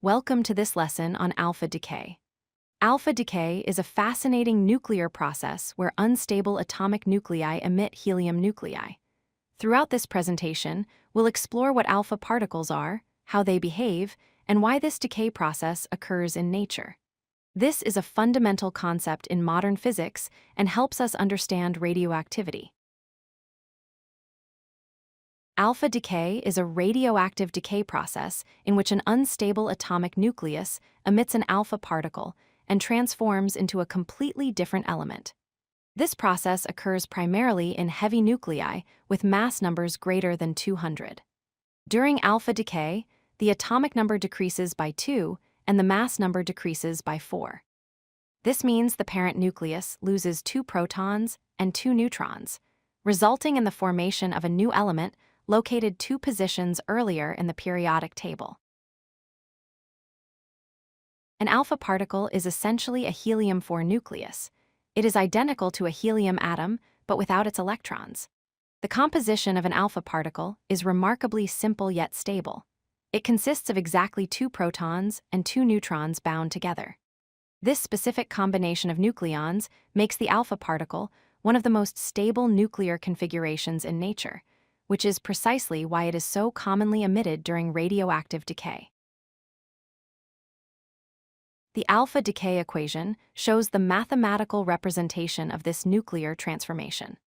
Welcome to this lesson on alpha decay. Alpha decay is a fascinating nuclear process where unstable atomic nuclei emit helium nuclei. Throughout this presentation, we'll explore what alpha particles are, how they behave, and why this decay process occurs in nature. This is a fundamental concept in modern physics and helps us understand radioactivity. Alpha decay is a radioactive decay process in which an unstable atomic nucleus emits an alpha particle and transforms into a completely different element. This process occurs primarily in heavy nuclei with mass numbers greater than 200. During alpha decay, the atomic number decreases by 2 and the mass number decreases by 4. This means the parent nucleus loses 2 protons and 2 neutrons, resulting in the formation of a new element located 2 positions earlier in the periodic table. An alpha particle is essentially a helium-4 nucleus. It is identical to a helium atom, but without its electrons. The composition of an alpha particle is remarkably simple yet stable. It consists of exactly 2 protons and 2 neutrons bound together. This specific combination of nucleons makes the alpha particle one of the most stable nuclear configurations in nature, which is precisely why it is so commonly emitted during radioactive decay. The alpha decay equation shows the mathematical representation of this nuclear transformation.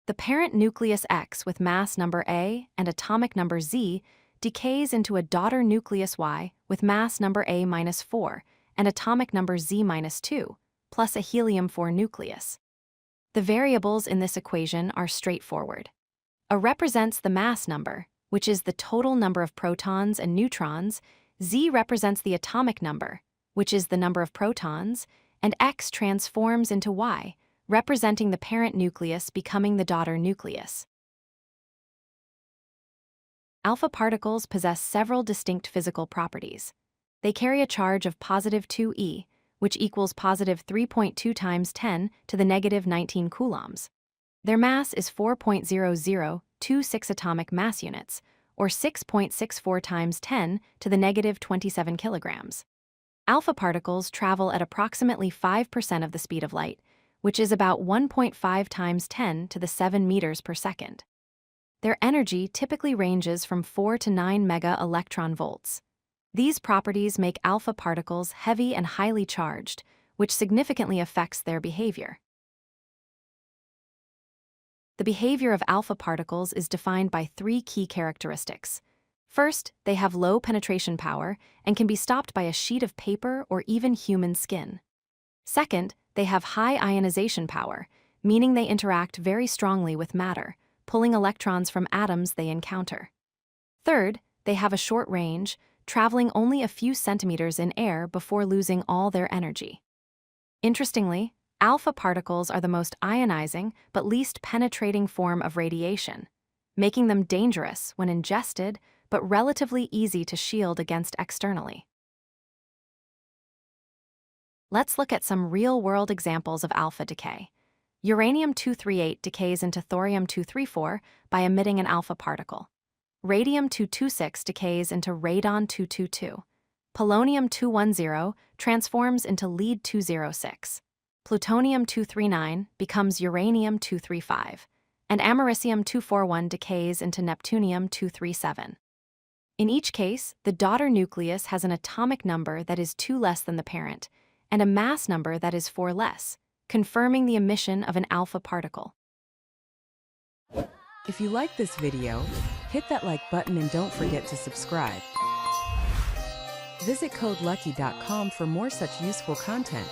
The parent nucleus X with mass number A and atomic number Z decays into a daughter nucleus Y with mass number A-4 and atomic number Z-2, plus a helium-4 nucleus. The variables in this equation are straightforward. A represents the mass number, which is the total number of protons and neutrons, Z represents the atomic number, which is the number of protons, and X transforms into Y, representing the parent nucleus becoming the daughter nucleus. Alpha particles possess several distinct physical properties. They carry a charge of positive 2e, which equals positive 3.2 times 10 to the negative 19 coulombs. Their mass is 4.0026 atomic mass units, or 6.64 times 10 to the negative 27 kilograms. Alpha particles travel at approximately 5% of the speed of light, which is about 1.5 times 10 to the 7 meters per second. Their energy typically ranges from 4 to 9 mega-electron volts. These properties make alpha particles heavy and highly charged, which significantly affects their behavior. The behavior of alpha particles is defined by 3 key characteristics. First, they have low penetration power and can be stopped by a sheet of paper or even human skin. Second, they have high ionization power, meaning they interact very strongly with matter, pulling electrons from atoms they encounter. Third, they have a short range, traveling only a few centimeters in air before losing all their energy. Interestingly, alpha particles are the most ionizing but least penetrating form of radiation, making them dangerous when ingested but relatively easy to shield against externally. Let's look at some real-world examples of alpha decay. Uranium-238 decays into thorium-234 by emitting an alpha particle. Radium-226 decays into radon-222. Polonium-210 transforms into lead-206. Plutonium-239 becomes uranium-235, and americium-241 decays into neptunium-237. In each case, the daughter nucleus has an atomic number that is 2 less than the parent, and a mass number that is 4 less, confirming the emission of an alpha particle. If you like this video, hit that like button and don't forget to subscribe. Visit codelucky.com for more such useful content.